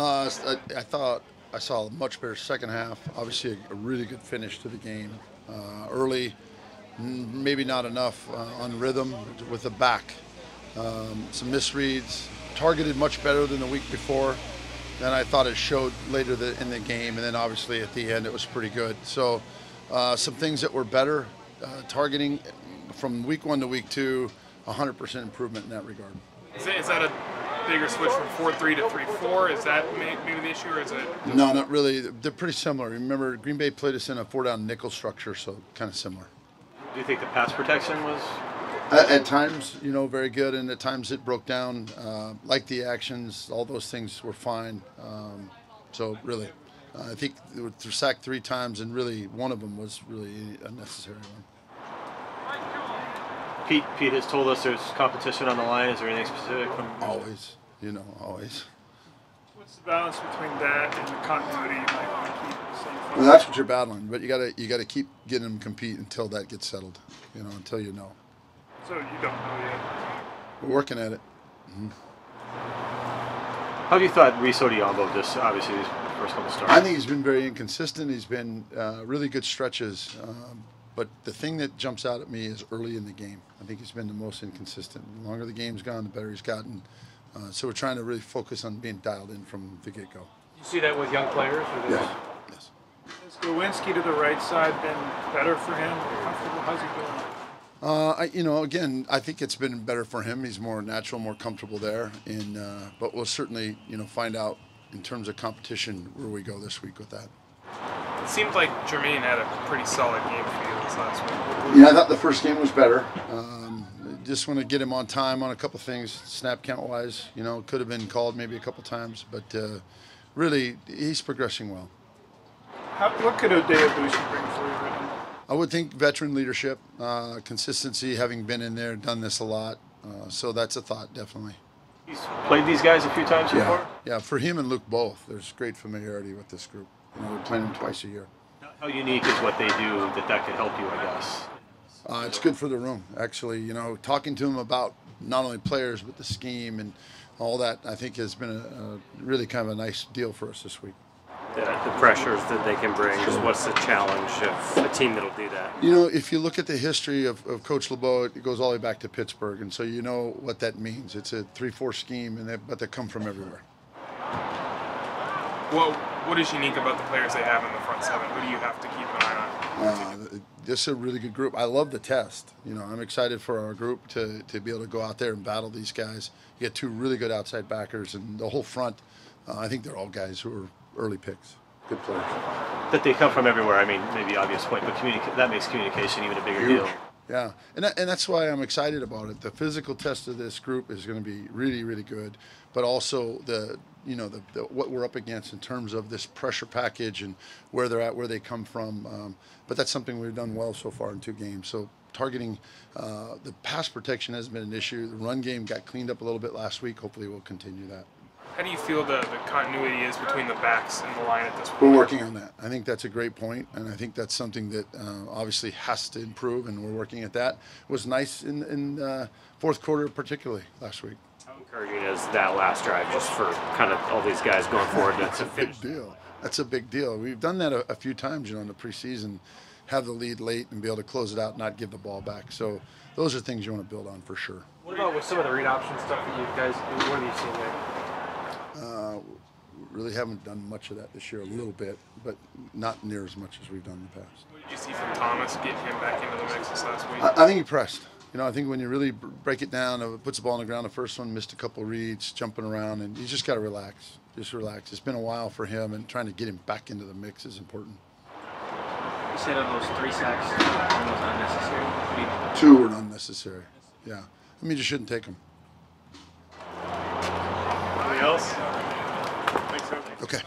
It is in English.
I thought I saw a much better second half. Obviously, a really good finish to the game. Early, maybe not enough on rhythm with the back. Some misreads. Targeted much better than the week before. Then I thought it showed later in the game, and then obviously at the end it was pretty good. So some things that were better. Targeting from week 1 to week 2, 100% improvement in that regard. Is that a bigger switch from 4-3 to 3-4? Is that maybe the issue, or is it? No, not really. They're pretty similar. Remember, Green Bay played us in a 4-down nickel structure, so kind of similar. Do you think the pass protection was? At times, very good, and at times it broke down. Like the actions, all those things were fine. So really, I think they were sacked 3 times, and really one of them was really a necessary one. Pete has told us there's competition on the line. Is there anything specific from? Always, always. What's the balance between that and the continuity you might want to keep? Well, that's what you're battling, but you gotta keep getting them compete until that gets settled. Until you know. So you don't know yet. We're working at it. Mm-hmm. How have you thought Reese Odiombo just obviously his first couple starts? I think he's been very inconsistent. He's been really good stretches. But the thing that jumps out at me is early in the game. I think he's been the most inconsistent. The longer the game's gone, the better he's gotten. So we're trying to really focus on being dialed in from the get-go. You see that with young players? Or Yes. Has Glowinski to the right side been better for him? Comfortable? How's he doing? Again, I think it's been better for him. He's more natural, more comfortable there. But we'll certainly, find out in terms of competition where we go this week with that. It seemed like Jermaine had a pretty solid game for you this last week. I thought the first game was better. Just want to get him on time on a couple things, snap count-wise. Could have been called maybe a couple times, but really, he's progressing well. What could O'Dea Bushi bring for you right now? I would think veteran leadership, consistency, having been in there, done this a lot. So that's a thought, definitely. He's played these guys a few times before? Yeah, for him and Luke both, there's great familiarity with this group. We're playing them twice a year. How unique is what they do that could help you, I guess? It's good for the room, actually. Talking to them about not only players, but the scheme and all that, I think has been a really kind of a nice deal for us this week. The pressures that they can bring, just what's the challenge of a team that'll do that? If you look at the history of Coach LeBeau, it goes all the way back to Pittsburgh, and so you know what that means. It's a 3-4 scheme, but they come from everywhere. What is unique about the players they have in the front seven? Who do you have to keep an eye on? This is a really good group. I love the test. I'm excited for our group to be able to go out there and battle these guys. You get 2 really good outside backers, and the whole front, I think they're all guys who are early picks. Good players. That they come from everywhere, maybe obvious point, but that makes communication even a bigger deal. Yeah, and that's why I'm excited about it. The physical test of this group is going to be really, really good, but also the what we're up against in terms of this pressure package and where they're at, where they come from. But that's something we've done well so far in 2 games. So targeting the pass protection has been an issue. The run game got cleaned up a little bit last week. Hopefully we'll continue that. How do you feel the continuity is between the backs and the line at this point? We're working on that. I think that's a great point, and I think that's something that obviously has to improve, and we're working at that. It was nice in fourth quarter, particularly last week. How encouraging is that last drive just for kind of all these guys going forward? That's a big deal. That's a big deal. We've done that a few times, in the preseason, have the lead late and be able to close it out and not give the ball back. So those are things you want to build on for sure. What about with some of the read option stuff that you guys do? What have you seen there? Really haven't done much of that this year, a little bit, but not near as much as we've done in the past. What did you see from Thomas getting him back into the mix this last week? I think he pressed. I think when you really break it down, puts the ball on the ground, the first one missed a couple of reads, jumping around, and you just got to relax. Just relax. It's been a while for him, and trying to get him back into the mix is important. You said of those 3 sacks, one was unnecessary? 2 were unnecessary. Yeah. You shouldn't take them. Anybody else? Thanks, sir. Okay.